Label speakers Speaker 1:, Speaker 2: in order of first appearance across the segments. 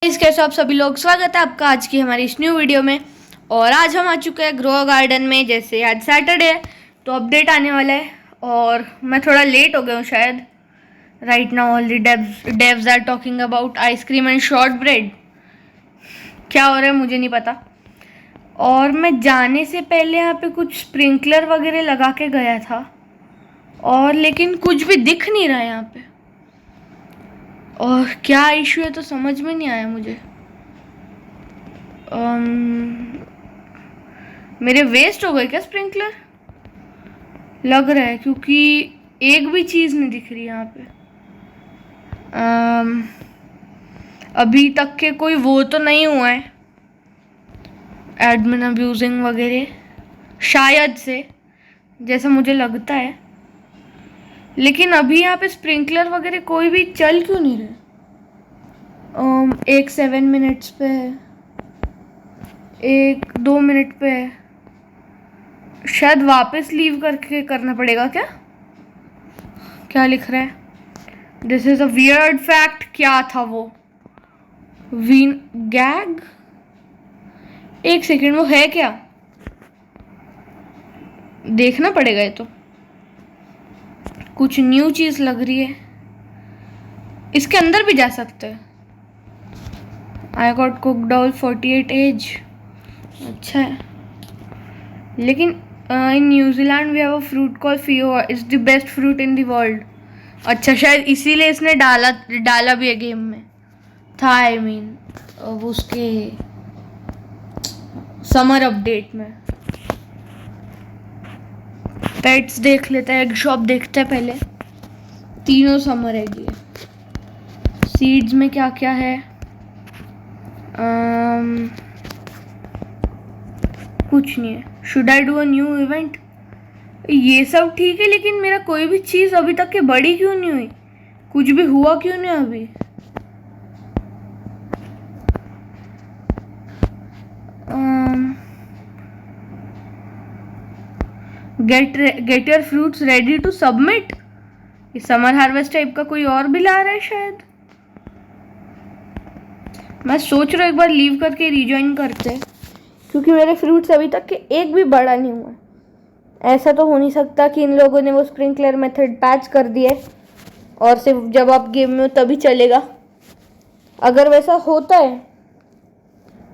Speaker 1: Guys, कैसे हो आप सभी लोग। स्वागत है आपका आज की हमारी इस न्यू वीडियो में। और आज हम आ चुके हैं ग्रो गार्डन में। जैसे आज सैटरडे है तो अपडेट आने वाला है और मैं थोड़ा लेट हो गया हूँ शायद। Right now all the devs are talking about ice cream and shortbread. क्या हो रहा है मुझे नहीं पता। और मैं जाने से पहले यहाँ पे कुछ स्प्रिंकलर वगैरह लगा के गया था और लेकिन कुछ भी दिख नहीं रहा है यहाँ पे। और क्या इशू है तो समझ में नहीं आया मुझे। मेरे वेस्ट हो गए क्या स्प्रिंकलर? लग रहा है, क्योंकि एक भी चीज़ नहीं दिख रही यहाँ पे। अभी तक के कोई वो तो नहीं हुआ है एडमिन अब्यूजिंग वगैरह, शायद से, जैसा मुझे लगता है। लेकिन अभी यहाँ पे स्प्रिंकलर वगैरह कोई भी चल क्यों नहीं रहे? 7 मिनट्स पे है, 2 मिनट पे है। शायद वापस लीव करके करना पड़ेगा क्या? क्या लिख रहा है? This is a weird fact. क्या था वो? Wien gag? एक सेकेंड, वो है क्या? देखना पड़ेगा। ये तो कुछ न्यू चीज लग रही है। इसके अंदर भी जा सकते हैं। I got cooked all 48 age. अच्छा है। लेकिन in New Zealand we have a fruit call feijoa, is the best fruit in the world. अच्छा, शायद इसीलिए इसने डाला भी है गेम में था। आई मीन उसके समर अपडेट में। पेट्स देख लेते हैं, एग शॉप देखते हैं पहले। तीनों समर एग है। सीड्स में क्या क्या है? कुछ नहीं है। Should I do a new event? ये सब ठीक है, लेकिन मेरा कोई भी चीज़ अभी तक के बड़ी क्यों नहीं हुई? कुछ भी हुआ क्यों नहीं अभी? Get your fruits ready to submit. ये समर हार्वेस्ट टाइप का कोई और बिल आ रहा है शायद। मैं सोच रहा हूँ एक बार लीव करके रिज्वाइन करते, क्योंकि मेरे फ्रूट्स अभी तक के एक भी बड़ा नहीं हुआ। ऐसा तो हो नहीं सकता कि इन लोगों ने वो स्प्रिंकलर मेथड पैच कर दिए और सिर्फ जब आप गेम में हो तभी चलेगा। अगर वैसा होता है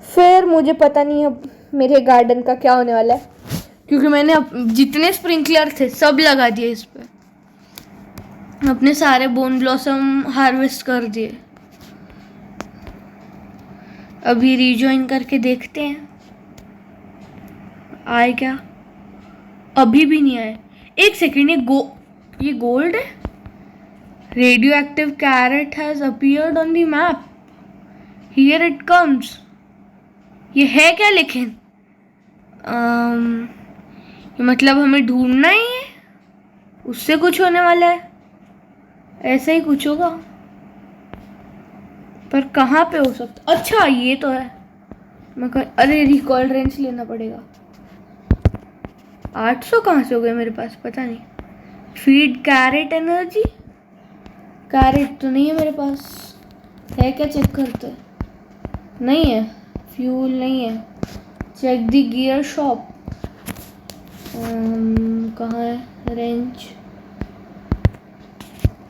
Speaker 1: फिर मुझे पता नहीं अब मेरे गार्डन का क्या होने वाला है, क्योंकि मैंने जितने स्प्रिंकलर थे सब लगा दिए इस पे। अपने सारे बोन ब्लॉसम हार्वेस्ट कर दिए। अभी रिजॉइन करके देखते हैं आए क्या। अभी भी नहीं आए। एक सेकेंड, ये गोल्ड है। Radioactive carrot has appeared on the map. Here it comes. ये है क्या? लेकिन ये मतलब हमें ढूंढना ही है, उससे कुछ होने वाला है। ऐसा ही कुछ होगा, पर कहाँ पे हो सकता? अच्छा, ये तो है। अरे रिकॉल रेंज लेना पड़ेगा। 800 कहाँ से हो गए मेरे पास? पता नहीं। Feed carrot energy. कैरेट तो नहीं है मेरे पास। है क्या? चेक करते। नहीं है। फ्यूल नहीं है। Check the gear shop. कहाँ है? रेंज।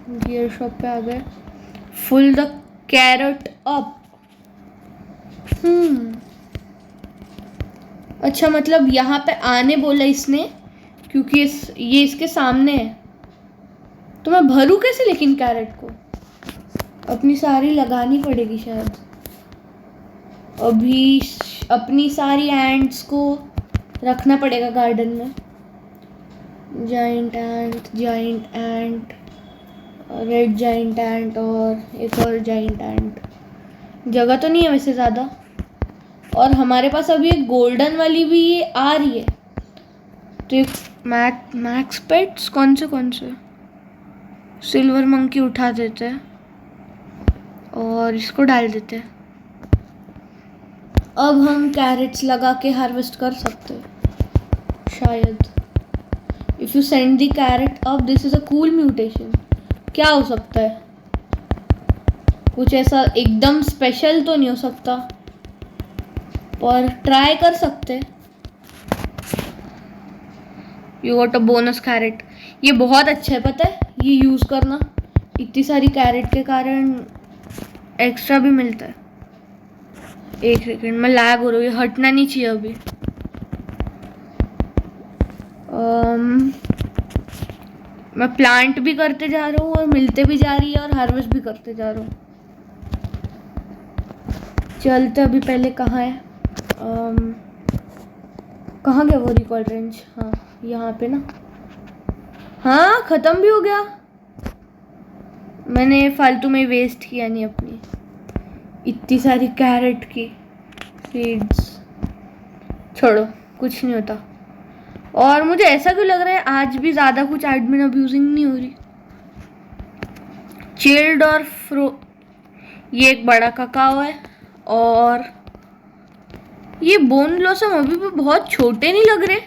Speaker 1: गियर शॉप पे आ गए। Full the carrot up. अच्छा, मतलब यहाँ पे आने बोला इसने, क्योंकि ये इसके सामने है। तो मैं भरूँ कैसे लेकिन कैरेट को? अपनी सारी लगानी पड़ेगी शायद। अभी अपनी सारी एंट्स को रखना पड़ेगा गार्डन में। जाइंट एंट, रेड जाइंट एंट और एक और जाइंट एंट। जगह तो नहीं है वैसे ज़्यादा। और हमारे पास अभी एक गोल्डन वाली भी ये आ रही है। तो एक मैक्स पेट्स कौन से सिल्वर मंकी उठा देते हैं और इसको डाल देते हैं। अब हम कैरेट्स लगा के हार्वेस्ट कर सकते हैं शायद। If you send the carrot up, this is a cool mutation. क्या हो सकता है? कुछ ऐसा एकदम स्पेशल तो नहीं हो सकता, पर ट्राई कर सकते। You got a bonus carrot. ये बहुत अच्छा है, पता है, ये यूज़ करना। इतनी सारी कैरेट के कारण एक्स्ट्रा भी मिलता है। एक सेकेंड में लैग हो रही है, हटना नहीं चाहिए अभी। मैं प्लांट भी करते जा रहा हूँ और मिलते भी जा रही है और हार्वेस्ट भी करते जा रहा हूँ। चलते अभी पहले कहाँ है, कहाँ गया वो रिकॉल रेंज? हाँ यहाँ पे ना। हाँ ख़त्म भी हो गया। मैंने फालतू में वेस्ट किया नहीं अपनी इतनी सारी कैरेट की सीड्स। छोड़ो, कुछ नहीं होता। और मुझे ऐसा क्यों लग रहा है आज भी ज़्यादा कुछ एडमिन अब्यूजिंग नहीं हो रही। चिल्ड और ये एक बड़ा ककाओ है। और ये बोन ब्लॉसम अभी भी बहुत छोटे नहीं लग रहे,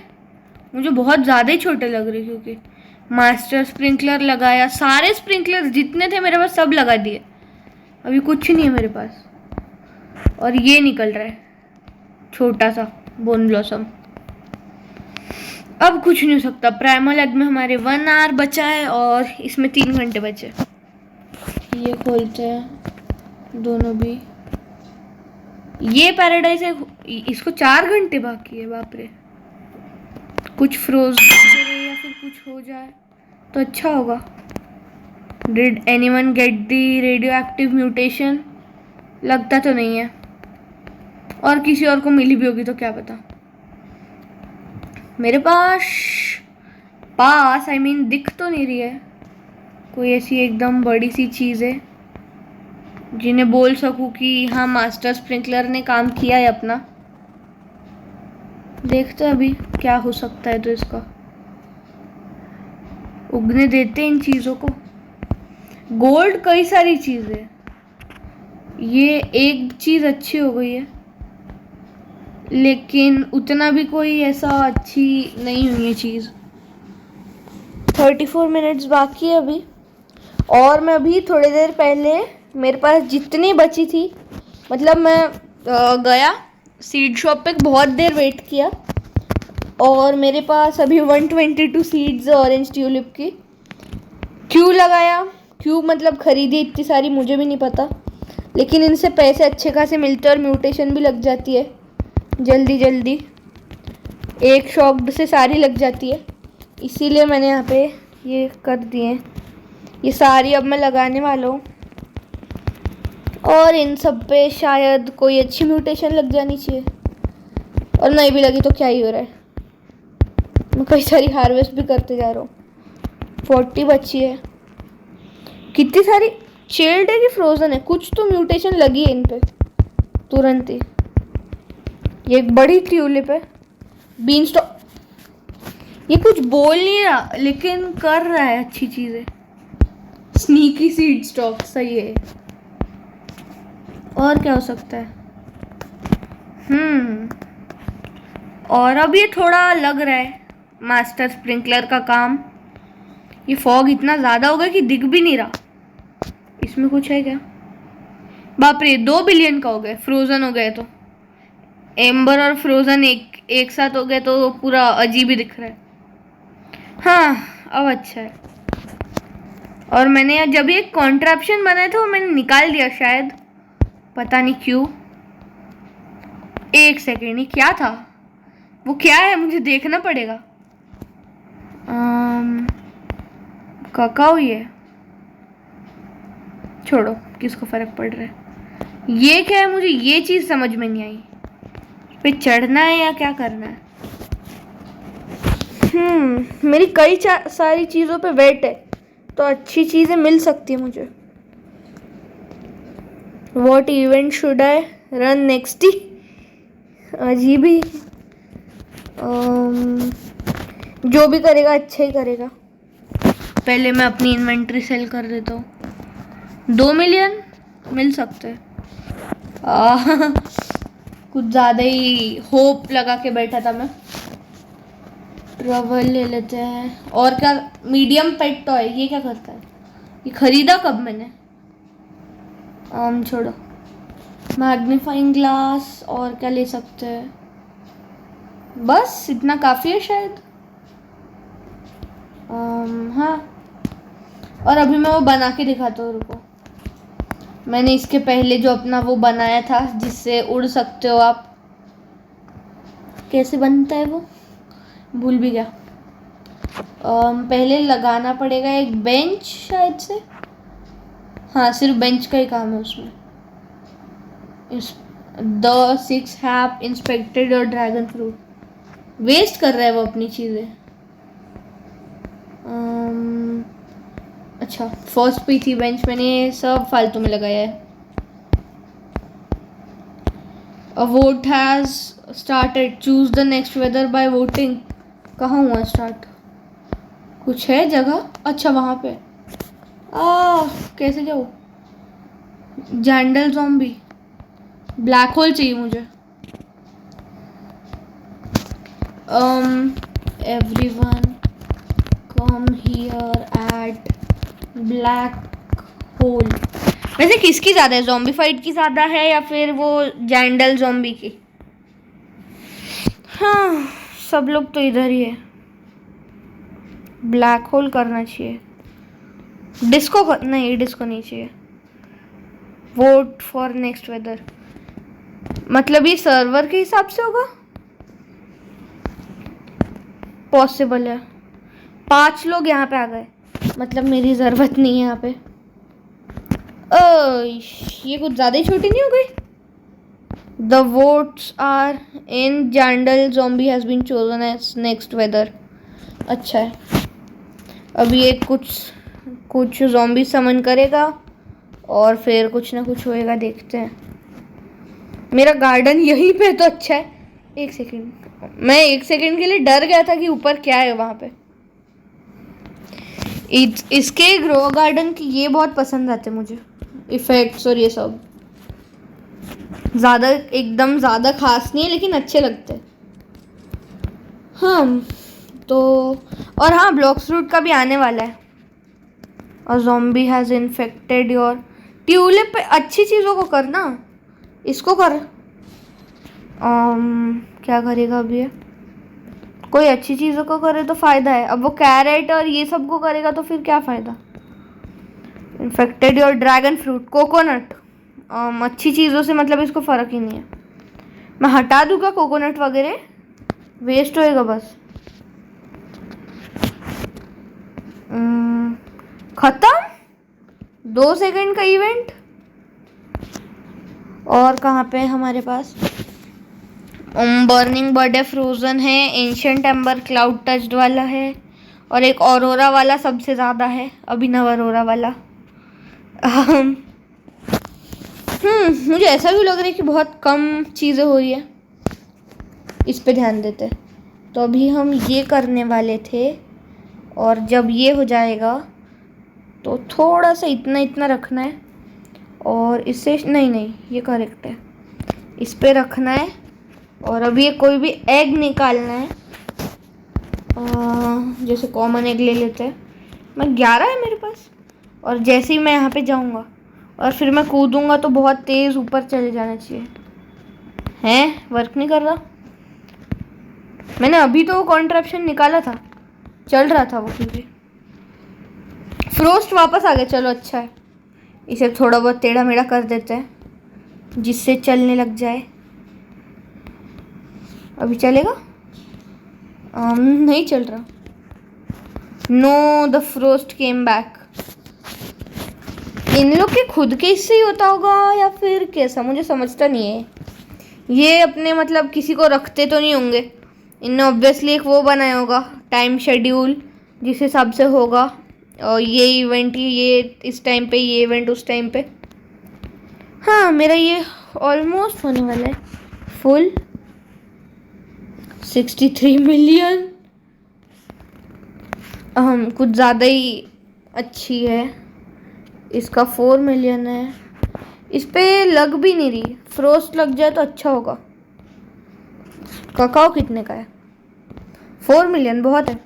Speaker 1: मुझे बहुत ज़्यादा ही छोटे लग रहे, क्योंकि मास्टर स्प्रिंकलर लगाया, सारे स्प्रिंकलर जितने थे मेरे पास सब लगा दिए, अभी कुछ नहीं है मेरे पास। और ये निकल रहा है छोटा सा बोन ब्लॉसम। अब कुछ नहीं हो सकता। प्राइमल एग में हमारे 1 आवर बचा है और इसमें 3 घंटे बचे। ये खोलते हैं दोनों भी। ये पैराडाइज है, इसको 4 घंटे बाकी है। बाप रे, कुछ फ्रोज या फिर कुछ हो जाए तो अच्छा होगा। Did anyone get the radio active mutation? लगता तो नहीं है, और किसी और को मिली भी होगी तो क्या पता। मेरे पास आई मीन दिख तो नहीं रही है कोई ऐसी एकदम बड़ी सी चीज़ है जिन्हें बोल सकूं कि हाँ मास्टर स्प्रिंकलर ने काम किया है अपना। देखते हैं अभी क्या हो सकता है। तो इसका उगने देते इन चीज़ों को। गोल्ड कई सारी चीज़ें, ये एक चीज़ अच्छी हो गई है, लेकिन उतना भी कोई ऐसा अच्छी नहीं हुई है चीज़। 34 मिनट्स बाकी है अभी। और मैं अभी थोड़ी देर पहले मेरे पास जितनी बची थी, मतलब मैं गया सीड शॉप पे, बहुत देर वेट किया और मेरे पास अभी 122 सीड्स ऑरेंज ट्यूलिप की। क्यों लगाया, क्यों मतलब खरीदी इतनी सारी, मुझे भी नहीं पता, लेकिन इनसे पैसे अच्छे खासे मिलते हैं और म्यूटेशन भी लग जाती है जल्दी जल्दी। एक शॉक्ड से सारी लग जाती है, इसीलिए मैंने यहाँ पे ये कर दिए। ये सारी अब मैं लगाने वाला हूँ और इन सब पे शायद कोई अच्छी म्यूटेशन लग जानी चाहिए, और नहीं भी लगी तो क्या ही हो रहा है। मैं कई सारी हार्वेस्ट भी करते जा रहा हूँ। 40 बची है। कितनी सारी चिल्ड है कि फ्रोजन है, कुछ तो म्यूटेशन लगी है इन पे तुरंत ही। ये एक बड़ी ट्यूलिप है, बीन स्टॉक। ये कुछ बोल नहीं रहा लेकिन कर रहा है अच्छी चीज़ें। स्नीकी सीड स्टॉक सही है। और क्या हो सकता है? और अब ये थोड़ा लग रहा है मास्टर स्प्रिंकलर का काम। ये फॉग इतना ज़्यादा हो गया कि दिख भी नहीं रहा। इसमें कुछ है क्या? बाप रे, 2 बिलियन का हो गया। फ्रोज़न हो गए तो एम्बर और फ्रोज़न एक साथ हो गए तो पूरा अजीब ही दिख रहा है। हाँ अब अच्छा है। और मैंने जब ये कॉन्ट्रैप्शन बनाया था वो मैंने निकाल दिया शायद, पता नहीं क्यों। एक सेकेंड, ये क्या था? वो क्या है, मुझे देखना पड़ेगा। काकाओ, ये छोड़ो, किसको फर्क पड़ रहा है। ये क्या है, मुझे ये चीज़ समझ में नहीं आई। इस पे चढ़ना है या क्या करना है? मेरी कई सारी चीज़ों पे वेट है तो अच्छी चीज़ें मिल सकती है मुझे। What event should I run next? अजीब ही। जो भी करेगा अच्छा ही करेगा। पहले मैं अपनी इन्वेंट्री सेल कर देता हूँ। 2 मिलियन मिल सकते हैं। कुछ ज़्यादा ही होप लगा के बैठा था मैं। ट्रबल ले लेते हैं। और क्या, मीडियम पेट टॉय, ये क्या करता है? ये खरीदा कब मैंने? छोड़ो, मैग्नीफाइंग ग्लास और क्या ले सकते हैं? बस इतना काफ़ी है शायद। हाँ, और अभी मैं वो बना के दिखाता हूँ, रुको। मैंने इसके पहले जो अपना वो बनाया था जिससे उड़ सकते हो आप, कैसे बनता है वो भूल भी गया। पहले लगाना पड़ेगा एक बेंच शायद से। हाँ, सिर्फ बेंच का ही काम है उसमें। The 6 have inspected your dragon fruit. Waste कर रहा है वो अपनी चीज़ें। अच्छा, फर्स्ट पे थी बेंच, मैंने सब फालतू में लगाया है। A vote has started, choose the next whether by voting. कहाँ हुआ स्टार्ट? कुछ है जगह? अच्छा, वहाँ पे। कैसे जाऊँ? जैंडल ज़ॉम्बी, ब्लैक होल चाहिए मुझे। Everyone come here eight black hole. वैसे किसकी ज़्यादा है, ज़ॉम्बी फाइट की ज़्यादा है या फिर वो जैंडल ज़ॉम्बी की? हाँ, सब लोग तो इधर ही है। ब्लैक होल करना चाहिए। डिस्को नहीं, डिस्को नहीं चाहिए। वोट फॉर नेक्स्ट वेदर, मतलब ये सर्वर के हिसाब से होगा? पॉसिबल है। 5 लोग यहाँ पे आ गए, मतलब मेरी ज़रूरत नहीं है यहाँ पे। ये कुछ ज़्यादा ही छोटी नहीं हो गई? द वोट्स आर इन, जैंडल zombie has been chosen as next weather. अच्छा है, अभी ये कुछ ज़ॉम्बी समन करेगा और फिर कुछ ना कुछ होएगा, देखते हैं। मेरा गार्डन यहीं पे तो अच्छा है। एक सेकंड, मैं 1 सेकंड के लिए डर गया था कि ऊपर क्या है वहाँ पे। इसके ग्रो गार्डन की ये बहुत पसंद आते मुझे, इफेक्ट्स और ये सब। ज़्यादा एकदम ज़्यादा खास नहीं है लेकिन अच्छे लगते हैं। हाँ तो, और हाँ, ब्लॉक्स फ्रूट का भी आने वाला है। और zombie has infected your tulip पे अच्छी चीज़ों को करना, इसको कर। क्या करेगा अभी ये? कोई अच्छी चीज़ों को करे तो फ़ायदा है। अब वो कैरेट और ये सब को करेगा तो फिर क्या फ़ायदा? Infected your dragon fruit, coconut. अच्छी चीज़ों से मतलब इसको फ़र्क ही नहीं है। मैं हटा दूँगा कोकोनट वगैरह, वेस्ट होएगा बस। ख़त्म, 2 सेकंड का इवेंट। और कहाँ पे है हमारे पास? बर्निंग बर्डे फ्रोजन है, एंशिएंट एम्बर क्लाउड टच्ड वाला है, और एक ऑरोरा वाला सबसे ज़्यादा है, अभिनव अरोरा वाला। मुझे ऐसा भी लग रहा है कि बहुत कम चीज़ें हो रही है, इस पे ध्यान देते। तो अभी हम ये करने वाले थे, और जब ये हो जाएगा तो थोड़ा सा इतना इतना रखना है, और इससे नहीं ये करेक्ट है, इस पे रखना है। और अभी ये कोई भी एग निकालना है, जैसे कॉमन एग ले लेते हैं। मैं 11 है मेरे पास, और जैसे ही मैं यहाँ पे जाऊँगा और फिर मैं कूदूँगा तो बहुत तेज़ ऊपर चले जाना चाहिए। हैं, वर्क नहीं कर रहा। मैंने अभी तो वो कॉन्ट्रैप्शन निकाला था, चल रहा था वो, फिर भी फ्रोस्ट वापस आ गया। चलो अच्छा है, इसे थोड़ा बहुत टेढ़ा मेढ़ा कर देते हैं जिससे चलने लग जाए। अभी चलेगा? नहीं चल रहा। No, the frost came back. इन लोग के खुद के इससे ही होता होगा या फिर कैसा, मुझे समझता नहीं है। ये अपने मतलब किसी को रखते तो नहीं होंगे, इनने ऑब्वियसली एक वो बनाया होगा टाइम शेड्यूल जिस हिसाब से होगा, और ये इवेंट ये इस टाइम पे, ये इवेंट उस टाइम पे। हाँ, मेरा ये ऑलमोस्ट होने वाला है फुल। 63 मिलियन, कुछ ज़्यादा ही अच्छी है। इसका 4 मिलियन है, इस पे लग भी नहीं रही। फ्रोस्ट लग जाए तो अच्छा होगा। ककाओ कितने का है? 4 मिलियन बहुत है।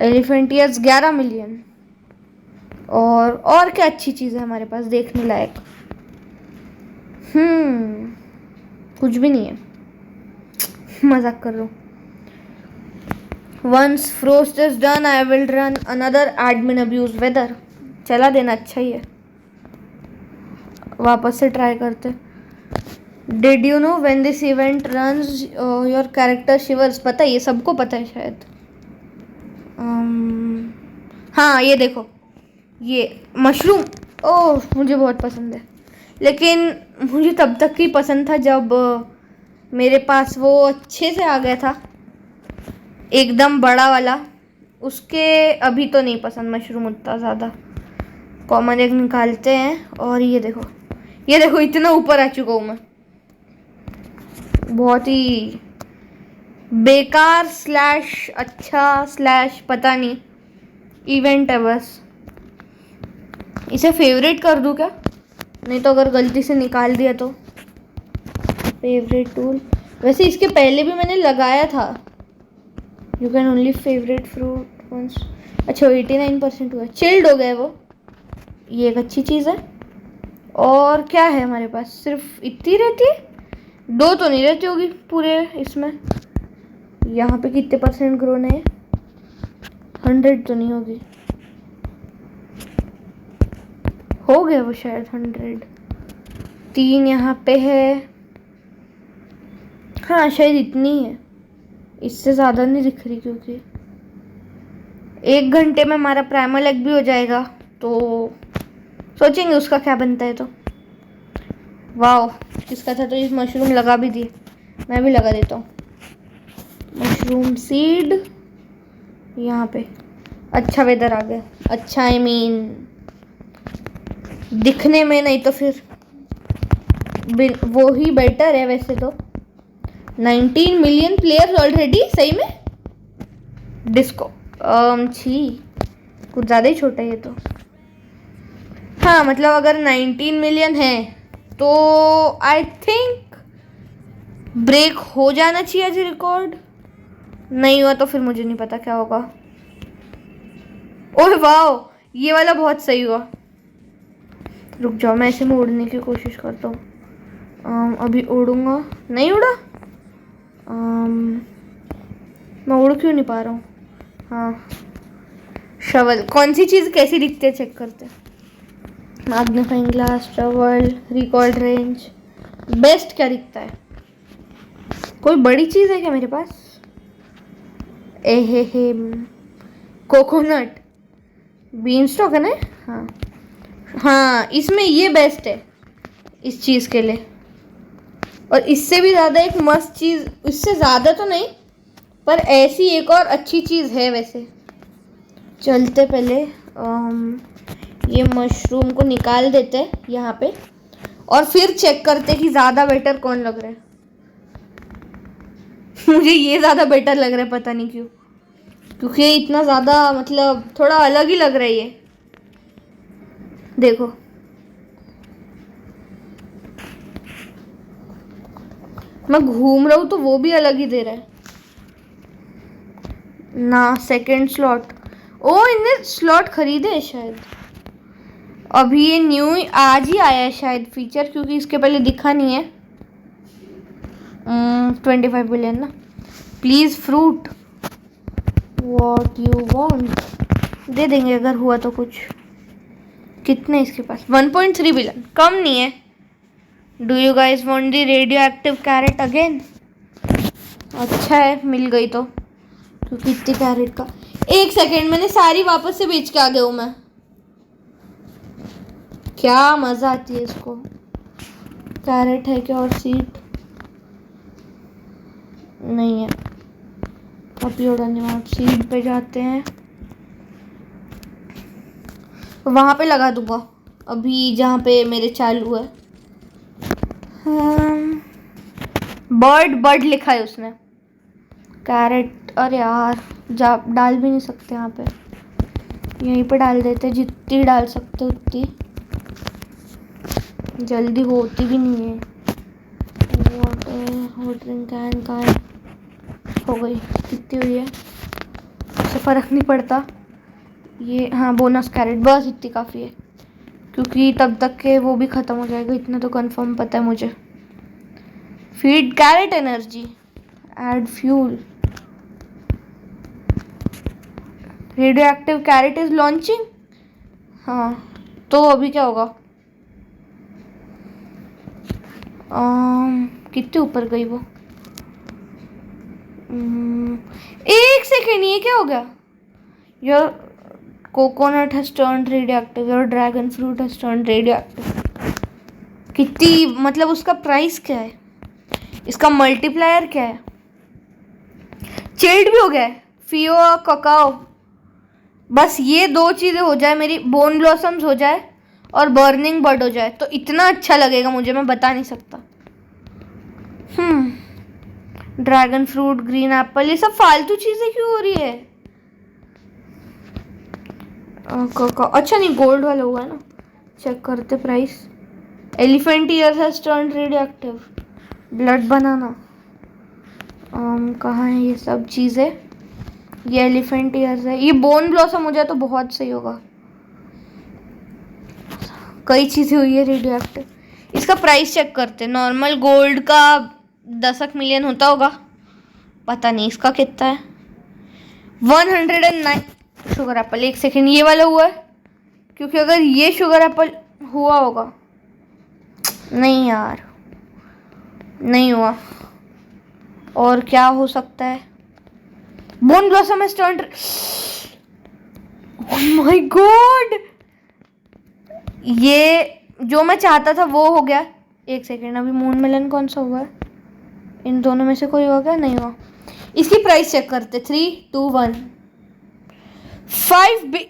Speaker 1: एलिफेंटियस 11 मिलियन। और क्या अच्छी चीज़ है हमारे पास देखने लायक? कुछ भी नहीं है, मजाक कर रहा हूँ। Once frost is done I will run another admin abuse weather. चला देना अच्छा ही है, वापस से ट्राई करते। Did you know when this event runs your character shivers? पता है, ये सबको पता है शायद। हाँ ये देखो, ये मशरूम, ओह मुझे बहुत पसंद है, लेकिन मुझे तब तक ही पसंद था जब मेरे पास वो अच्छे से आ गया था एकदम बड़ा वाला। उसके अभी तो नहीं पसंद मशरूम उतना ज़्यादा। कॉमन एग निकालते हैं और ये देखो, ये देखो इतना ऊपर आ चुका हूँ मैं। बहुत ही बेकार स्लैश अच्छा स्लैश पता नहीं इवेंट है बस। इसे फेवरेट कर दूँ क्या? नहीं तो अगर गलती से निकाल दिया तो। फेवरेट टूल, वैसे इसके पहले भी मैंने लगाया था। You can only favourite fruit once. अच्छा 89% हुआ, चिल्ड हो गया वो, ये एक अच्छी चीज़ है। और क्या है हमारे पास? सिर्फ इतनी रहती है, 2 तो नहीं रहती होगी पूरे इसमें। यहाँ पे कितने % ग्रोन है? 100 तो नहीं होगी, हो गया वो शायद 100। 3 यहाँ पे है, हाँ शायद इतनी है, इससे ज़्यादा नहीं दिख रही, क्योंकि 1 घंटे में हमारा प्राइमल एग भी हो जाएगा, तो सोचेंगे उसका क्या बनता है। तो वाओ, किसका था? तो इस मशरूम लगा भी दिए, मैं भी लगा देता हूँ मशरूम सीड यहाँ पे। अच्छा वेदर आ गया, अच्छा आई मीन दिखने में, नहीं तो फिर वो ही बेटर है वैसे तो। 19 मिलियन प्लेयर्स ऑलरेडी, सही में डिस्को छी, कुछ ज़्यादा ही छोटा है ये तो। हाँ मतलब अगर 19 मिलियन है तो आई थिंक ब्रेक हो जाना चाहिए आज रिकॉर्ड। नहीं हुआ तो फिर मुझे नहीं पता क्या होगा। ओह वाओ, ये वाला बहुत सही हुआ। रुक जाओ, मैं ऐसे में उड़ने की कोशिश करता हूँ। अभी उड़ूंगा, नहीं उड़ा। मैं उड़ क्यों नहीं पा रहा हूँ? हाँ शवल, कौन सी चीज़ कैसी दिखती है चेक करते हैं। Magnifying glass, travel, record range, best क्या दिखता है? कोई बड़ी चीज़ है क्या मेरे पास? हे कोकोनट, बीन स्टॉक है ना? हाँ हाँ, इसमें ये बेस्ट है इस चीज़ के लिए। और इससे भी ज़्यादा एक मस्त चीज़, इससे ज़्यादा तो नहीं पर ऐसी एक और अच्छी चीज़ है वैसे। चलते पहले ये मशरूम को निकाल देते हैं यहाँ पे, और फिर चेक करते कि ज़्यादा बेटर कौन लग रहा है। मुझे ये ज़्यादा बेटर लग रहा है, पता नहीं क्यों, क्योंकि ये इतना ज़्यादा मतलब थोड़ा अलग ही लग रहा है ये। देखो मैं घूम रहा हूँ तो वो भी अलग ही दे रहा है ना। सेकंड स्लॉट, ओ इनने स्लॉट खरीदे है शायद। अभी ये न्यू आज ही आया है शायद फीचर, क्योंकि इसके पहले दिखा नहीं है। 25 बिलियन ना। Please fruit, what you want, दे देंगे अगर हुआ तो कुछ। कितने इसके पास? 1.3 बिलियन, कम नहीं है। Do you guys want the radioactive carrot again? अच्छा है मिल गई तो, क्योंकि इतनी कैरेट का। 1 सेकेंड, मैंने सारी वापस से बेच के आ गया हूँ मैं। क्या मज़ा आती है इसको। कैरेट है क्या? और सीट नहीं है। अभी उड़ाने वाला सीट पे जाते हैं, वहाँ पे लगा दूंगा अभी जहाँ पे मेरे चालू है। बर्ड लिखा है उसने। कैरेट, अरे यार जा डाल भी नहीं सकते यहाँ पे, यहीं पे डाल देते, जितनी डाल सकते उतनी, जल्दी होती भी नहीं है। वाटरिंग कैन हो गई, कितनी हुई है उससे फ़र्क नहीं पड़ता। ये हाँ बोनस कैरेट, बस इतनी काफ़ी है क्योंकि तब तक के वो भी ख़त्म हो जाएगा, इतना तो कंफर्म पता है मुझे। Feed carrot energy, add fuel, radioactive carrot is launching. हाँ तो अभी क्या होगा? कितने ऊपर गई वो? एक सेकेंड, ये क्या हो गया? Your coconut has turned radio active, your dragon fruit has turned radio active. कितनी, मतलब उसका प्राइस क्या है, इसका मल्टीप्लायर क्या है? चिल्ड भी हो गया है, फियो ककाओ। बस ये दो चीज़ें हो जाए मेरी, बोन ब्लॉसम्स हो जाए और बर्निंग बर्ड हो जाए, तो इतना अच्छा लगेगा मुझे, मैं बता नहीं सकता। ड्रैगन फ्रूट, ग्रीन एप्पल, ये सब फालतू चीज़ें क्यों हो रही है? अच्छा नहीं, गोल्ड वाला हुआ है ना, चेक करते price. Elephant ear has turned radioactive, blood banana, कहाँ है ये सब चीज़ें? ये एलिफेंट ईयर्स है, ये बोन ब्लॉसम हो जाए तो बहुत सही होगा। कई चीज़ें हुई है रेडियो एक्टिव। इसका प्राइस चेक करते। नॉर्मल गोल्ड का 10 मिलियन होता होगा, पता नहीं इसका कितना है। 109 शुगर एप्पल। एक सेकेंड, ये वाला हुआ है? क्योंकि अगर ये शुगर एप्पल हुआ होगा, नहीं यार नहीं हुआ। और क्या हो सकता है? Bone blossom has turned, oh my God, ये जो मैं चाहता था वो हो गया। एक सेकेंड, अभी मून मेलन कौन सा हुआ है? इन दोनों में से कोई हो गया? नहीं हुआ। इसकी प्राइस चेक करते। 3, 2, 1 5 बी।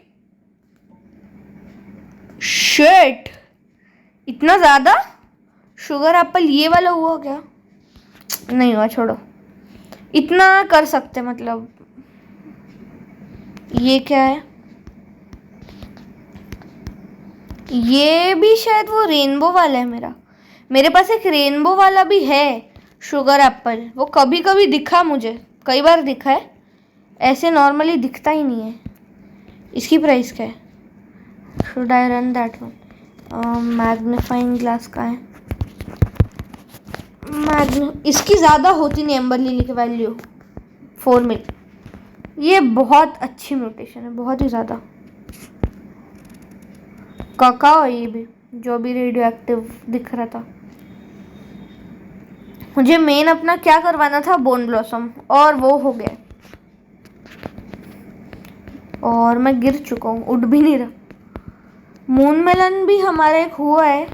Speaker 1: शिट, इतना ज़्यादा शुगर एप्पल ये वाला हुआ क्या? नहीं हुआ, छोड़ो। इतना कर सकते, मतलब ये क्या है? ये भी शायद वो रेनबो वाला है मेरे पास एक रेनबो वाला भी है शुगर एप्पल। वो कभी कभी दिखा मुझे, कई बार दिखा है, ऐसे नॉर्मली दिखता ही नहीं है। इसकी प्राइस क्या है? Should I run that one? Magnifying glass का है, इसकी ज़्यादा होती नहीं एम्बर लिली की वैल्यू 4 मिल। ये बहुत अच्छी म्यूटेशन है, बहुत ही ज़्यादा। ककाओ, ये भी जो भी रेडियो एक्टिव दिख रहा था। मुझे मेन अपना क्या करवाना था, बोन ब्लॉसम, और वो हो गया। और मैं गिर चुका हूँ, उठ भी नहीं रहा। मून मेलन भी हमारा एक हुआ है,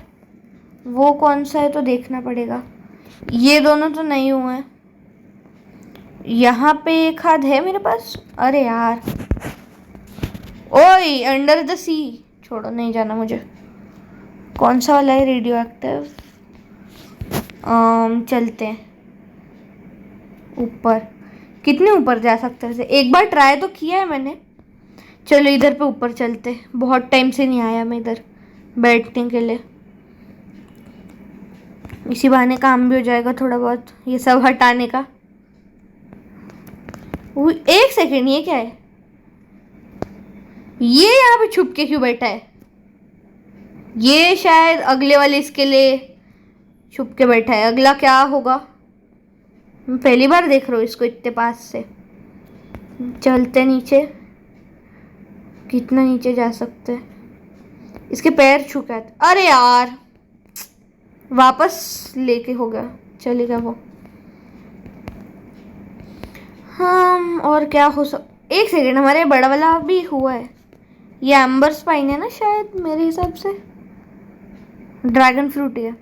Speaker 1: वो कौन सा है तो देखना पड़ेगा। ये दोनों तो नहीं हुए हैं। यहाँ पे एक हाथ है मेरे पास। अरे यार, ओए अंडर द सी, छोड़ो, नहीं जाना मुझे। कौन सा वाला है रेडियो एक्टिव? चलते हैं ऊपर। कितने ऊपर जा सकते हैं? एक बार ट्राई तो किया है मैंने। चलो इधर पे ऊपर चलते, बहुत टाइम से नहीं आया मैं इधर बैठने के लिए। इसी बहाने काम भी हो जाएगा थोड़ा बहुत, ये सब हटाने का। एक सेकेंड, ये क्या है? ये यहाँ पे छुप के क्यों बैठा है? ये शायद अगले वाले इसके लिए छुप के बैठा है। अगला क्या होगा? मैं पहली बार देख रहा हूँ इसको इतने पास से। चलते नीचे, कितना नीचे जा सकते हैं? इसके पैर छू के आते। अरे यार, वापस लेके हो गया, चलेगा वो। हाँ, और क्या हो एक सेकेंड, हमारे बड़ा वाला भी हुआ है। ये एम्बर स्पाइन है ना शायद, मेरे हिसाब से ड्रैगन फ्रूट है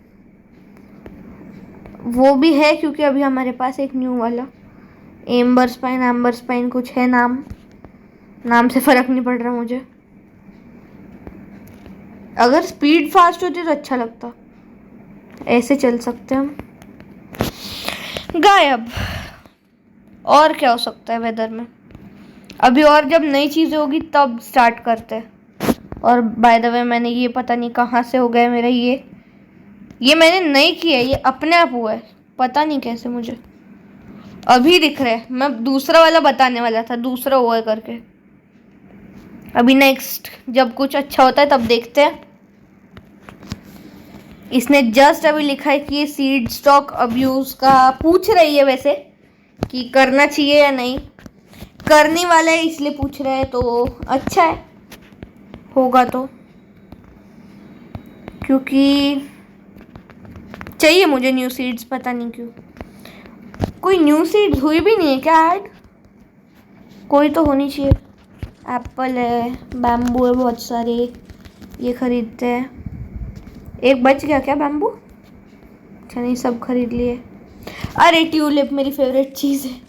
Speaker 1: वो भी है, क्योंकि अभी हमारे पास एक न्यू वाला एम्बर स्पाइन कुछ है नाम से फर्क नहीं पड़ रहा मुझे। अगर स्पीड फास्ट होती तो अच्छा लगता, ऐसे चल सकते हम। गायब। और क्या हो सकता है वेदर में? अभी और जब नई चीज़ें होगी तब स्टार्ट करते हैं। और बाय द वे, मैंने ये पता नहीं कहाँ से हो गया मेरा ये मैंने नहीं किया, ये अपने आप हुआ है, पता नहीं कैसे मुझे अभी दिख रहा है। मैं दूसरा वाला बताने वाला था, दूसरा हुआ है करके। अभी नेक्स्ट जब कुछ अच्छा होता है तब देखते हैं। इसने जस्ट अभी लिखा है कि ये सीड स्टॉक अब्यूज का पूछ रही है वैसे कि करना चाहिए या नहीं। करने वाला है इसलिए पूछ रहा है तो अच्छा है, होगा तो, क्योंकि चाहिए मुझे न्यू सीड्स। पता नहीं क्यों कोई न्यू सीड्स हुई भी नहीं है क्या ऐड? कोई तो होनी चाहिए। एप्पल है, बैम्बू है, बहुत सारे ये खरीदते हैं। एक बच गया क्या बैम्बू? अच्छा नहीं, सब खरीद लिए। अरे ट्यूलिप मेरी फेवरेट चीज़ है।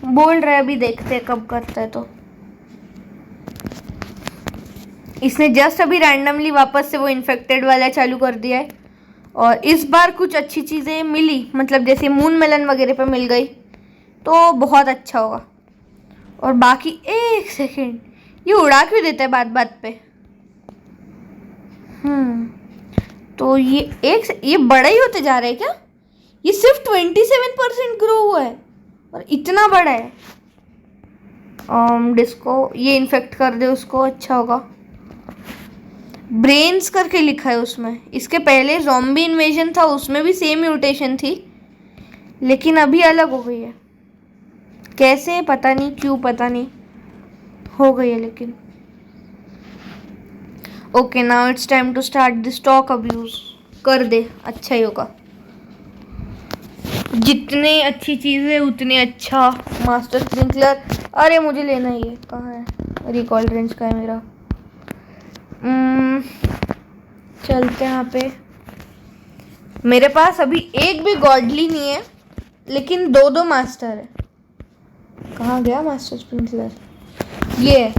Speaker 1: बोल रहे अभी देखते हैं कब करता है तो। इसने जस्ट अभी रैंडमली वापस से वो इन्फेक्टेड वाला चालू कर दिया है और इस बार कुछ अच्छी चीज़ें मिली, मतलब जैसे मून मेलन वगैरह पे मिल गई तो बहुत अच्छा होगा। और बाकी एक सेकेंड, ये उड़ा क्यों देता है बात बात पे? तो ये बड़ा ही होते जा रहा है क्या? ये सिर्फ 27% ग्रो हुआ है और इतना बड़ा है। डिस्को ये इन्फेक्ट कर दे उसको, अच्छा होगा। ब्रेन्स करके लिखा है उसमें। इसके पहले ज़ॉम्बी इन्वेजन था, उसमें भी सेम म्यूटेशन थी लेकिन अभी अलग हो गई है। कैसे पता नहीं, क्यों पता नहीं, हो गई है लेकिन। Okay now it's time to start the stock abuse. कर दे, अच्छा ही होगा। जितने अच्छी चीज़ें उतने अच्छा। मास्टर स्प्रिंकलर, अरे मुझे लेना ही है। कहाँ है? रिकॉल रेंज का है मेरा। चलते हैं यहाँ पे। मेरे पास अभी एक भी गॉडली नहीं है लेकिन दो दो मास्टर है। कहाँ गया मास्टर स्प्रिंकलर? ये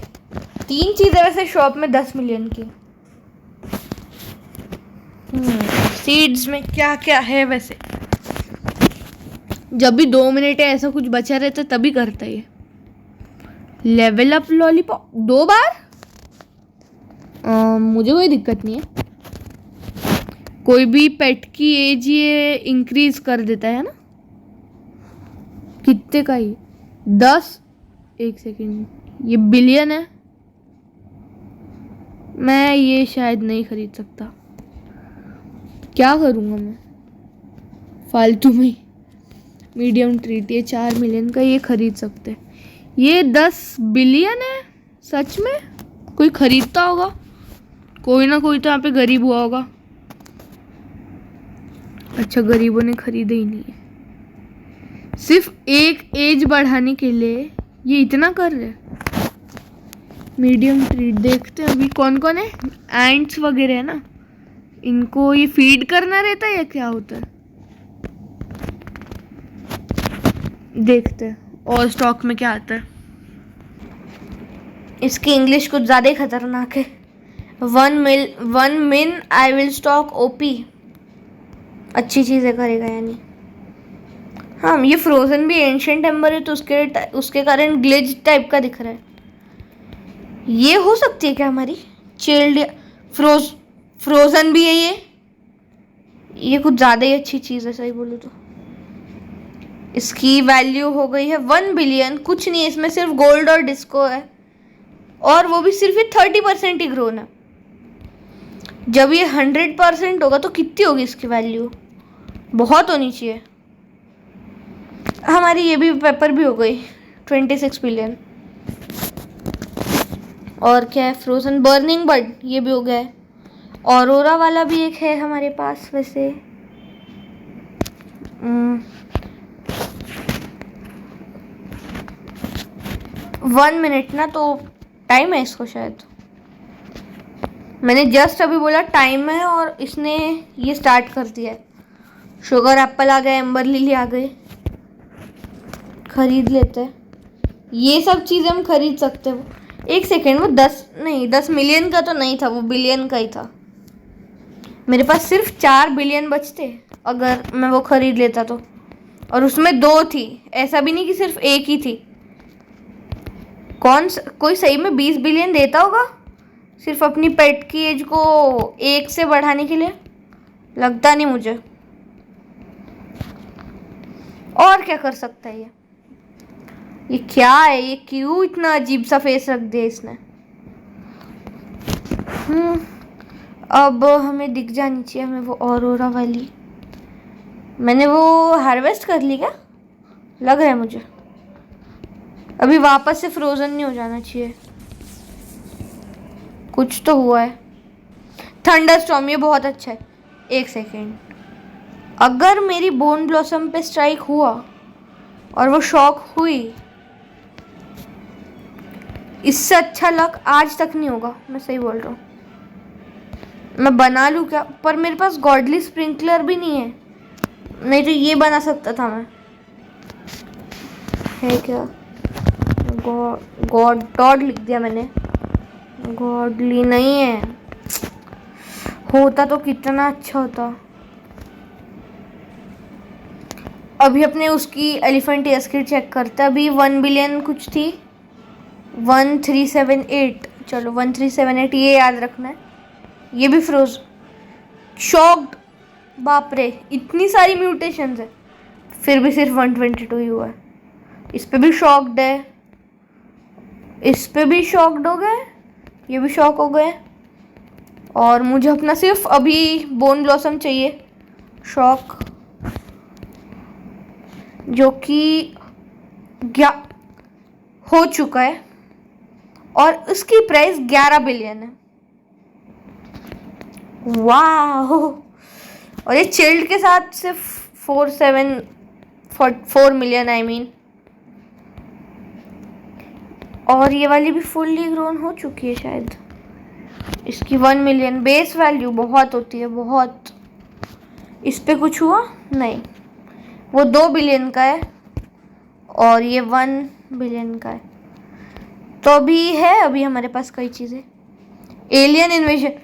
Speaker 1: 3 चीज़ें वैसे शॉप में 10 मिलियन की। सीड्स में क्या क्या है वैसे? जब भी 2 मिनट है ऐसा कुछ बचा रहता तभी करता है। लेवल अप लॉलीपॉप 2 बार? मुझे कोई दिक्कत नहीं है। कोई भी पेट की एज ये इंक्रीज कर देता है ना? कितने का ही? 10? एक सेकेंड, ये बिलियन है। मैं ये शायद नहीं खरीद सकता। क्या करूँगा मैं फालतू में? मीडियम ट्रीट ये 4 मिलियन का, ये खरीद सकते। ये 10 बिलियन है? सच में कोई खरीदता होगा? कोई ना कोई तो यहाँ पे गरीब हुआ होगा। अच्छा, गरीबों ने खरीदे ही नहीं है। सिर्फ एक एज बढ़ाने के लिए ये इतना कर रहे। मीडियम ट्रीट देखते हैं अभी कौन कौन है। एंट्स वगैरह है ना, इनको ये फीड करना रहता है या क्या होता है? देखते हैं और स्टॉक में क्या आता है। इसकी इंग्लिश कुछ ज़्यादा ही खतरनाक है। 1 min I will stock OP. अच्छी चीज़ें करेगा यानी। हाँ, ये फ्रोजन भी एंशिएंट एम्बर है तो उसके कारण ग्लिच टाइप का दिख रहा है। ये हो सकती है क्या हमारी चिल्ड? फ्रोजन भी है ये कुछ ज़्यादा ही अच्छी चीज़ है सही बोलूँ तो। इसकी वैल्यू हो गई है 1 बिलियन। कुछ नहीं है इसमें, सिर्फ गोल्ड और डिस्को है और वो भी सिर्फ 30% ही ग्रोन है। जब ये 100% होगा तो कितनी होगी इसकी वैल्यू? बहुत होनी चाहिए। हमारी ये भी पेपर भी हो गई 26 बिलियन। और क्या है? फ्रोजन बर्निंग बर्ड, ये भी हो गया है। ऑरोरा वाला भी एक है हमारे पास वैसे। 1 मिनट ना, तो टाइम है इसको शायद। मैंने जस्ट अभी बोला टाइम है और इसने ये स्टार्ट कर दिया है। शुगर एप्पल आ गए, एम्बर लिली आ गए, खरीद लेते हैं। ये सब चीज़ें हम खरीद सकते हैं। एक सेकेंड, वो 10 मिलियन का तो नहीं था, वो बिलियन का ही था। मेरे पास सिर्फ 4 बिलियन बचते अगर मैं वो खरीद लेता तो। और उसमें 2 थी, ऐसा भी नहीं कि सिर्फ एक ही थी। कोई सही में 20 बिलियन देता होगा सिर्फ अपनी पेट की एज को 1 से बढ़ाने के लिए? लगता नहीं मुझे। और क्या कर सकता है ये? ये क्या है? ये क्यों इतना अजीब सा फेस रख दिया इसने? अब हमें दिख जानी चाहिए हमें वो ऑरोरा वाली। मैंने वो हार्वेस्ट कर ली क्या? लग रहा है मुझे। अभी वापस से फ्रोजन नहीं हो जाना चाहिए। कुछ तो हुआ है। थंडरस्टॉर्म, ये बहुत अच्छा है। एक सेकेंड, अगर मेरी बोन ब्लॉसम पे स्ट्राइक हुआ और वो शॉक हुई, इससे अच्छा लक आज तक नहीं होगा। मैं सही बोल रहा हूँ। मैं बना लूँ क्या? पर मेरे पास गॉडली स्प्रिंकलर भी नहीं है, नहीं तो ये बना सकता था मैं। है क्या? गॉड लिख दिया मैंने, गॉडली नहीं है। होता तो कितना अच्छा होता। अभी अपने उसकी एलिफेंट ईयर्स की चेक करते हैं। अभी 1 बिलियन कुछ थी, 1378। चलो 1378 ये याद रखना है। ये भी फ्रोज शॉक्ड। बाप रे, इतनी सारी म्यूटेशंस है, फिर भी सिर्फ 122 ही हुआ है। इस पे भी शॉक्ड है, इस पे भी शॉक्ड हो गए, ये भी शॉक हो गए। और मुझे अपना सिर्फ अभी बोन ब्लॉसम चाहिए शॉक, जो कि हो चुका है और उसकी प्राइस 11 बिलियन है। वाह! और ये चिल्ड के साथ सिर्फ 4 मिलियन आई मीन। और ये वाली भी फुल्ली ग्रोन हो चुकी है शायद। इसकी 1 मिलियन बेस वैल्यू बहुत होती है, बहुत। इस पे कुछ हुआ नहीं। वो 2 बिलियन का है और ये 1 बिलियन का है। तो अभी है, अभी हमारे पास कई चीज़ें। एलियन इन्वेजन,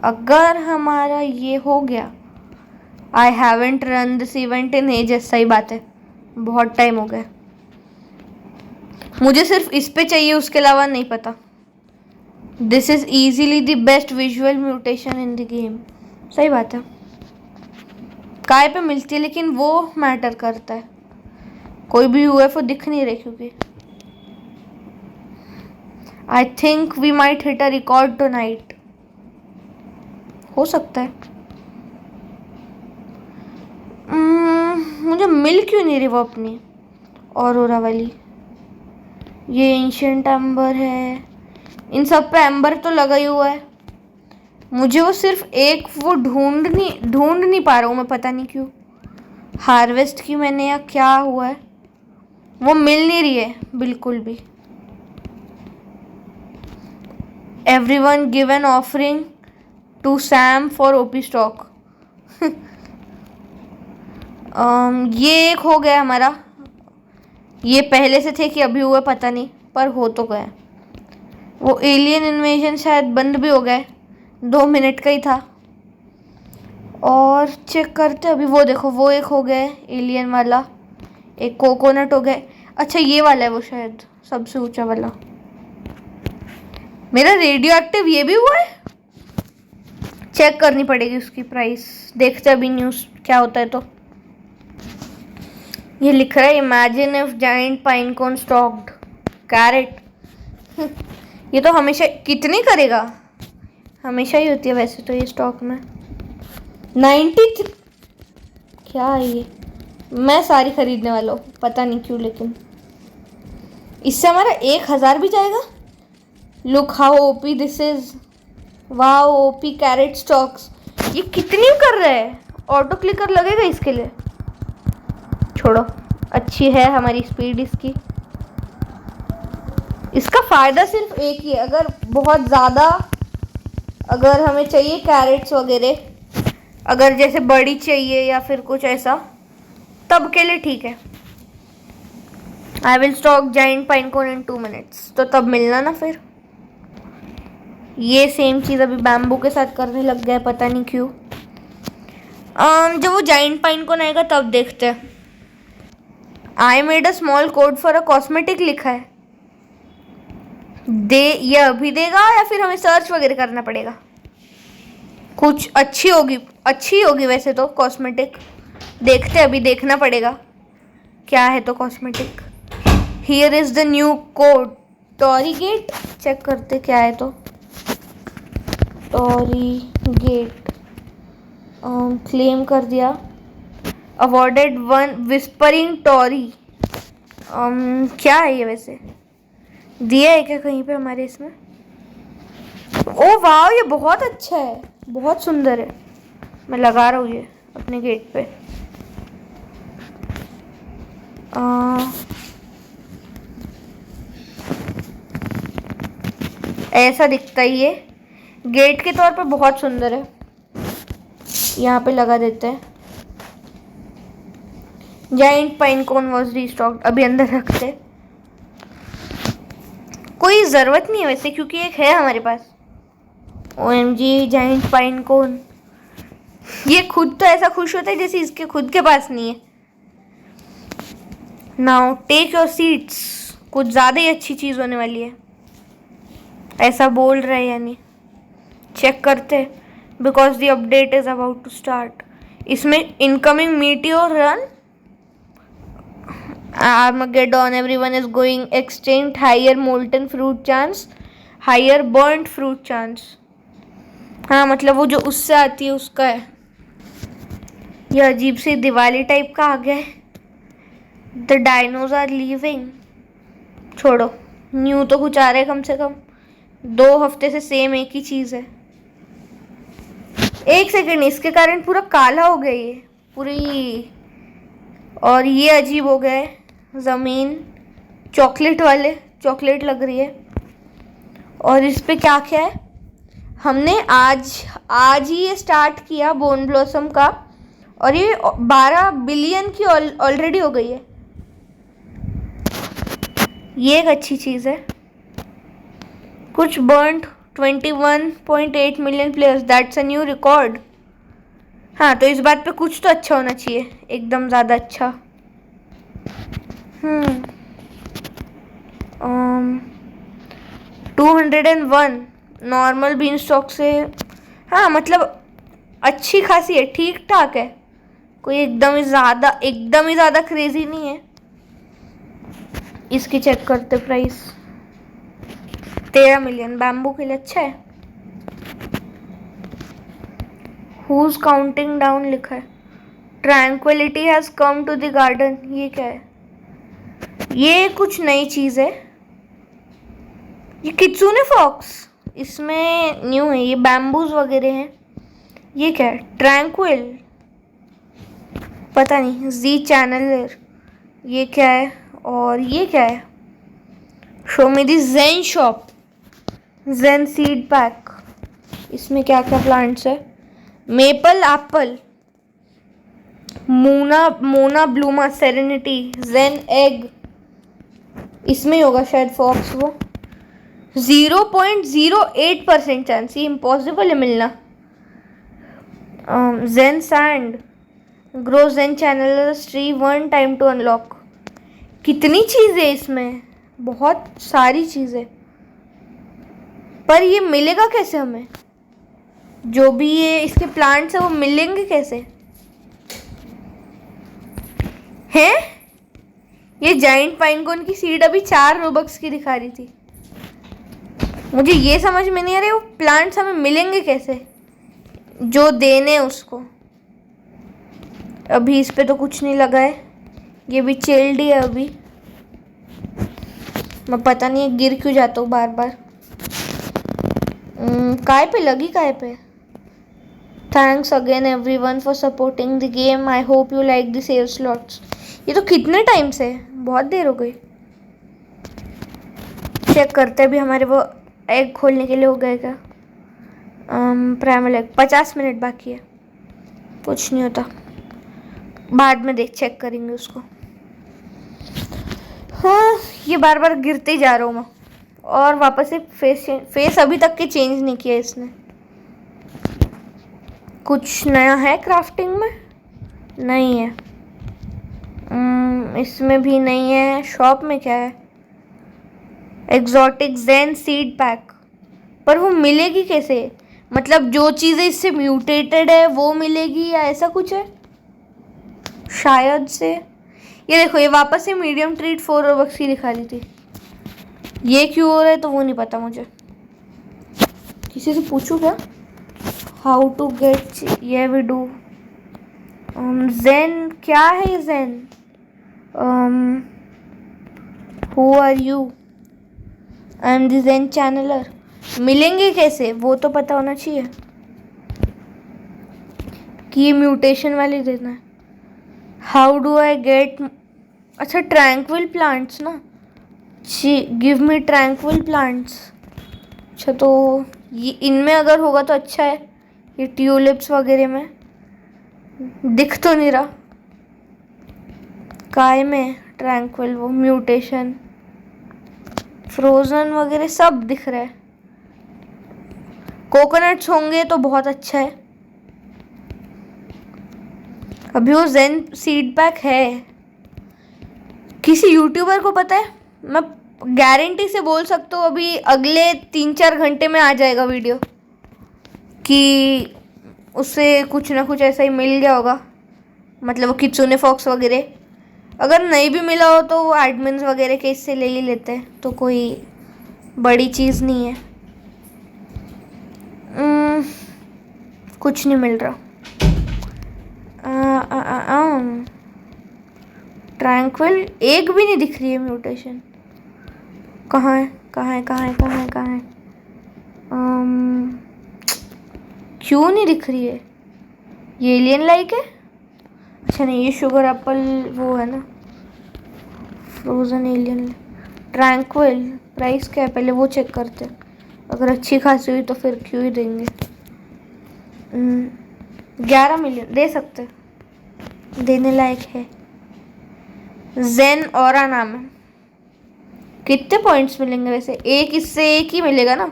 Speaker 1: अगर हमारा ये हो गया। I haven't run this event in ages. सही बात है, बहुत टाइम हो गया। मुझे सिर्फ इस पे चाहिए, उसके अलावा नहीं पता। This is easily the best visual mutation in the game. सही बात है। काय पे मिलती है, लेकिन वो मैटर करता है। कोई भी यूएफओ दिख नहीं रहे, क्योंकि I think we might hit a record tonight. हो सकता है। मुझे मिल क्यों नहीं रही वो अपनी ऑरोरा वाली? ये एंशिएंट एम्बर है, इन सब पे एम्बर तो लगा ही हुआ है। मुझे वो सिर्फ एक वो ढूंढ नहीं पा रहा हूँ मैं, पता नहीं क्यों। हार्वेस्ट की मैंने या क्या हुआ है, वो मिल नहीं रही है बिल्कुल भी। Everyone give an offering to Sam for OP stock. ये एक हो गया हमारा। ये पहले से थे कि अभी हुआ पता नहीं, पर हो तो गया। वो एलियन इन्वेजन शायद बंद भी हो गए, 2 मिनट का ही था। और चेक करते अभी। वो देखो, वो एक हो गया एलियन वाला, एक कोकोनट हो गए। अच्छा ये वाला है वो शायद सबसे ऊंचा वाला। मेरा रेडियो एक्टिव ये भी हुआ है। चेक करनी पड़ेगी उसकी प्राइस। देखते अभी न्यूज़ क्या होता है। तो ये लिख रहा है imagine if giant pine cone stocked carrot. ये तो हमेशा कितनी करेगा, हमेशा ही होती है वैसे तो ये स्टॉक में। 93 क्या है ये? मैं सारी खरीदने वाला हूँ, पता नहीं क्यों, लेकिन इससे हमारा 1000 भी जाएगा। Look how OP this is. वाह, ओपी कैरेट स्टॉक्स। ये कितनी कर रहा है? ऑटो क्लिकर लगेगा इसके लिए? छोड़ो, अच्छी है हमारी स्पीड इसकी। इसका फ़ायदा सिर्फ एक ही है, अगर बहुत ज़्यादा अगर हमें चाहिए कैरेट्स वगैरह, अगर जैसे बड़ी चाहिए या फिर कुछ ऐसा, तब के लिए ठीक है। I will stock giant pine cone in 2 minutes. तो तब मिलना ना फिर। ये सेम चीज़ अभी बैम्बू के साथ करने लग गए, पता नहीं क्यों। जब वो जाइंट पाइन कोन आएगा तब देखते हैं। I made a small code for a cosmetic लिखा है। ये अभी देगा या फिर हमें सर्च वगैरह करना पड़ेगा? कुछ अच्छी होगी वैसे तो कॉस्मेटिक। देखते अभी, देखना पड़ेगा क्या है तो cosmetic. Here is the new code torii gate, check करते क्या है तो। टॉरी गेट क्लेम कर दिया। Awarded 1 whispering torii. क्या है ये वैसे, दिया है क्या कहीं पे हमारे इसमें? ओ वाह, ये बहुत अच्छा है, बहुत सुंदर है। मैं लगा रहा हूँ ये अपने गेट पे। ऐसा दिखता ही है, गेट के तौर पे बहुत सुंदर है। यहाँ पे लगा देते हैं। जाइंट पाइन कोन वॉज रीस्टॉक्ड, अभी अंदर रखते। कोई ज़रूरत नहीं है वैसे, क्योंकि एक है हमारे पास। OMG जाइंट पाइन कोन, ये खुद तो ऐसा खुश होता है जैसे इसके खुद के पास नहीं है। नाउ टेक योर सीट्स, कुछ ज़्यादा ही अच्छी चीज़ होने वाली है, ऐसा बोल रहे हैं यानी। चेक करते, because the update is about to start. इसमें incoming meteor run, Armageddon, everyone is going extinct, higher molten fruit chance, higher burnt fruit chance। हाँ मतलब वो जो उससे आती है उसका है। ये अजीब सी दिवाली टाइप का आ गया है। द डायनोज आर लीविंग, छोड़ो, न्यू तो कुछ आ रहा है कम से कम। 2 हफ्ते से सेम एक ही चीज़ है। एक सेकेंड, इसके कारण पूरा काला हो गया ये पूरी, और ये अजीब हो गया है ज़मीन, चॉकलेट लग रही है। और इस पे क्या क्या है, हमने आज ही ये स्टार्ट किया बोन ब्लॉसम का, और ये 12 बिलियन की ऑलरेडी हो गई है। ये एक अच्छी चीज़ है। कुछ burned 21.8 million players, that's a new record. हाँ तो इस बात पे कुछ तो अच्छा होना चाहिए, एकदम ज़्यादा अच्छा। 201 नॉर्मल बीन स्टॉक से, हाँ मतलब अच्छी खासी है, ठीक ठाक है, कोई एकदम ही ज़्यादा क्रेजी नहीं है। इसकी चेक करते प्राइस, 13 मिलियन बैम्बू के लिए अच्छा है। हुज काउंटिंग डाउन लिखा है। Tranquillity has come to the garden, ये क्या है? ये कुछ नई चीज़ है, ये कित्सुने फॉक्स इसमें न्यू है। ये बैम्बूज वगैरह हैं। ये क्या है? ट्रैंक्विल, पता नहीं। जी चैनल, ये क्या है? और ये क्या है? शो मी दी जेन शॉप, जेन सीड पैक। इसमें क्या क्या प्लांट्स है? मेपल एप्पल, मोना ब्लूमा, सेरेनिटी, जेन एग, इसमें होगा शायद फॉक्स। वो 0.08% चांस, ये इम्पॉसिबल है मिलना। Zen sand, grow Zen channel tree 1 time to unlock. कितनी चीज़ें इसमें, बहुत सारी चीज़ें। पर ये मिलेगा कैसे हमें? जो भी ये इसके प्लांट्स है वो मिलेंगे कैसे हैं? ये जाइंट पाइनकोन की सीड अभी 4 रोबक्स की दिखा रही थी। मुझे ये समझ में नहीं आ रहा वो प्लांट्स हमें मिलेंगे कैसे, जो देने उसको। अभी इस पे तो कुछ नहीं लगा है, ये भी चिल्ड ही है अभी। मैं पता नहीं गिर क्यों जाता हूँ बार बार। काय पे लगी, काय पे। Thanks again everyone for supporting the game, I hope you like the save slots. ये तो कितने टाइम से, बहुत देर हो गई। चेक करते भी हमारे वो एग खोलने के लिए हो गए क्या? प्राइमल एग 50 मिनट बाकी है, कुछ नहीं होता, बाद में चेक करेंगे उसको। हाँ ये बार बार गिरते ही जा रहा हूँ मैं, और वापस से फेस अभी तक के चेंज नहीं किया इसने। कुछ नया है क्राफ्टिंग में? नहीं है। इसमें भी नहीं है। शॉप में क्या है? एग्जॉटिक जेन सीड पैक, पर वो मिलेगी कैसे? मतलब जो चीज़ें इससे म्यूटेटेड है वो मिलेगी या ऐसा कुछ है शायद से। ये देखो, ये वापस से मीडियम ट्रीट 4 Robux की दिखा रही थी। ये क्यों हो रहा है तो वो नहीं पता मुझे। किसी से पूछूं क्या? हाउ टू गेट, ये वी डू। जेन क्या है ये Zen? Who are you? I am the Zen channeller. मिलेंगे कैसे वो तो पता होना चाहिए कि ये म्यूटेशन वाली देना है। हाउ डू आई गेट, अच्छा ट्रैंक्विल प्लांट्स ना, गिव मी ट्रैंक्विल प्लांट्स। अच्छा तो ये इनमें अगर होगा तो अच्छा है। ये ट्यूलिप्स वगैरह में दिख तो नहीं रहा। काय में ट्रैंक्विल, वो म्यूटेशन, फ्रोजन वगैरह सब दिख रहा है। कोकोनट्स होंगे तो बहुत अच्छा है। अभी वो जेन सीड पैक है। किसी यूट्यूबर को पता है? मैं गारंटी से बोल सकता हूँ अभी अगले 3-4 घंटे में आ जाएगा वीडियो कि उससे कुछ ना कुछ ऐसा ही मिल गया होगा। मतलब वो कित्सुने फॉक्स वगैरह। अगर नहीं भी मिला हो तो वो एडमिन्स वगैरह के इससे ले ही लेते हैं, तो कोई बड़ी चीज़ नहीं है। कुछ नहीं मिल रहा। ट्रैंक्विल एक भी नहीं दिख रही है म्यूटेशन। कहाँ है, कहाँ है, कहाँ है, कहाँ है, कहाँ है? क्यों नहीं दिख रही है? ये एलियन लाइक है? अच्छा नहीं, ये शुगर एप्पल वो है ना, फ्रोजन एलियन। ट्रैंक्विल प्राइस क्या है पहले वो चेक करते हैं। अगर अच्छी खासी हुई तो फिर क्यों ही देंगे। 11 मिलियन दे सकते, देने लायक है। जेन ऑरा नाम है। कितने पॉइंट्स मिलेंगे वैसे? एक इससे एक ही मिलेगा ना।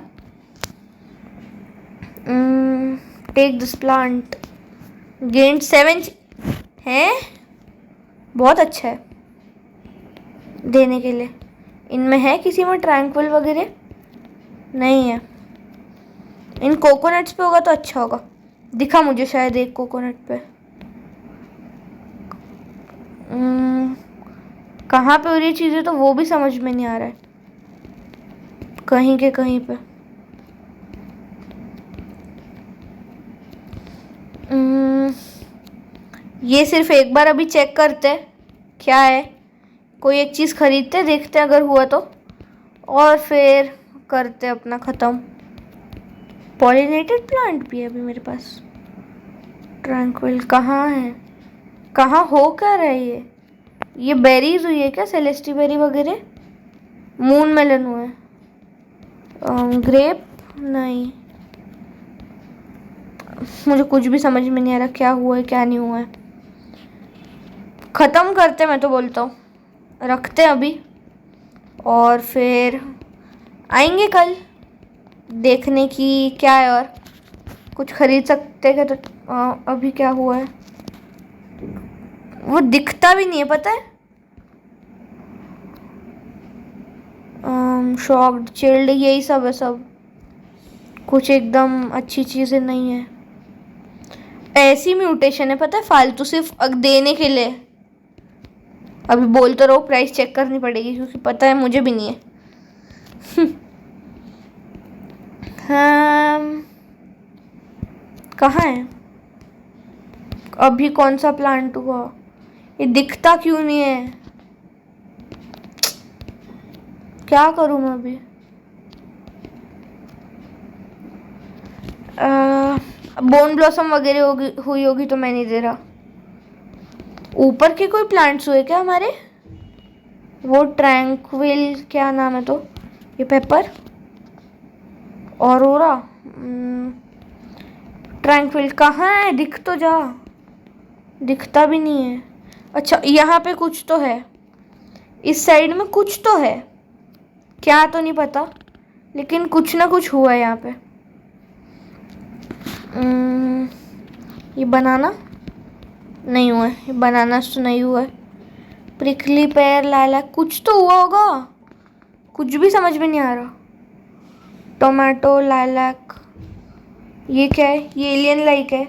Speaker 1: टेक दिस प्लांट, गेन 7 है, बहुत अच्छा है देने के लिए। इनमें है किसी में ट्रैंक्विल वगैरह? नहीं है। इन कोकोनट्स पे होगा तो अच्छा होगा। दिखा मुझे शायद एक कोकोनट पे। कहाँ पे हो रही चीज़ें तो वो भी समझ में नहीं आ रहा है। कहीं के कहीं पे। ये सिर्फ एक बार अभी चेक करते क्या है। कोई एक चीज़ खरीदते देखते अगर हुआ तो, और फिर करते अपना ख़त्म। पॉलिनेटेड प्लांट भी है अभी मेरे पास। ट्रैंक्विल कहाँ है? कहाँ हो क्या रहा है ये बेरीज हुई है क्या? सेलेस्टी बेरी वगैरह। मून मेलन हुआ है। ग्रेप नहीं। मुझे कुछ भी समझ में नहीं आ रहा क्या हुआ है क्या नहीं हुआ है। ख़त्म करते, मैं तो बोलता हूँ रखते हैं अभी, और फिर आएंगे कल देखने की क्या है और कुछ खरीद सकते हैं क्या। तो अभी क्या हुआ है वो दिखता भी नहीं है पता है। शॉक्ड, चिल्ड, यही सब है सब। कुछ एकदम अच्छी चीज़ें नहीं है। ऐसी म्यूटेशन है पता है, फालतू सिर्फ देने के लिए। अभी बोल तो रहो प्राइस चेक करनी पड़ेगी क्योंकि पता है मुझे भी नहीं है। हाँ, कहाँ है अभी? कौन सा प्लांट हुआ? ये दिखता क्यों नहीं है? क्या करूँ मैं अभी? बोन ब्लॉसम वगैरह हुई होगी तो मैं नहीं दे रहा। ऊपर के कोई प्लांट्स हुए क्या हमारे? वो ट्रैंक्विल क्या नाम है तो, ये पेपर, ऑरोरा, ट्रैंक्विल कहाँ है? दिख तो जा, दिखता भी नहीं है। अच्छा यहाँ पे कुछ तो है, इस साइड में कुछ तो है, क्या तो नहीं पता, लेकिन कुछ ना कुछ हुआ है यहाँ पे। ये बनाना नहीं हुआ है, ये बनाना तो नहीं हुआ है। प्रिकली पेयर, लाला, कुछ तो हुआ होगा, कुछ भी समझ में नहीं आ रहा। टोमेटो, लाइलैक, ये क्या है? ये एलियन लाइक है।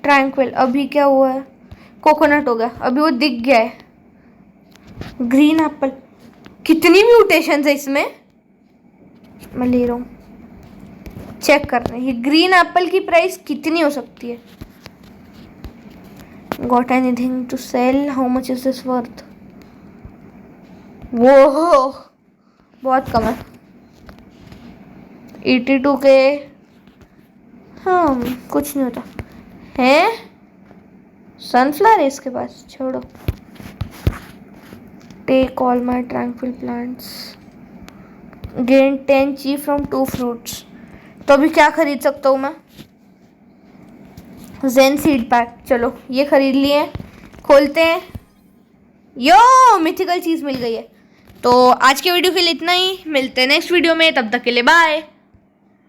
Speaker 1: ट्रैंक्विल, अभी क्या हुआ है? कोकोनट हो गया, अभी वो दिख गया है। ग्रीन एप्पल, कितनी म्यूटेशन है इसमें। मैं ले रहा हूँ, चेक कर रहे हैं ये ग्रीन एप्पल की प्राइस कितनी हो सकती है। Got anything to sell, how much is this worth. वो बहुत कम है, 82 के। हाँ कुछ नहीं होता है। सनफ्लावर है इसके पास, छोड़ो। Take all my tranquil plants, gain 10 chi from 2 fruits. तो अभी क्या खरीद सकता हूँ मैं। जेन सीड पैक, चलो ये खरीद लिए, खोलते हैं। यो मिथिकल चीज़ मिल गई है। तो आज के वीडियो के लिए इतना ही, मिलते हैं नेक्स्ट वीडियो में, तब तक के लिए बाय।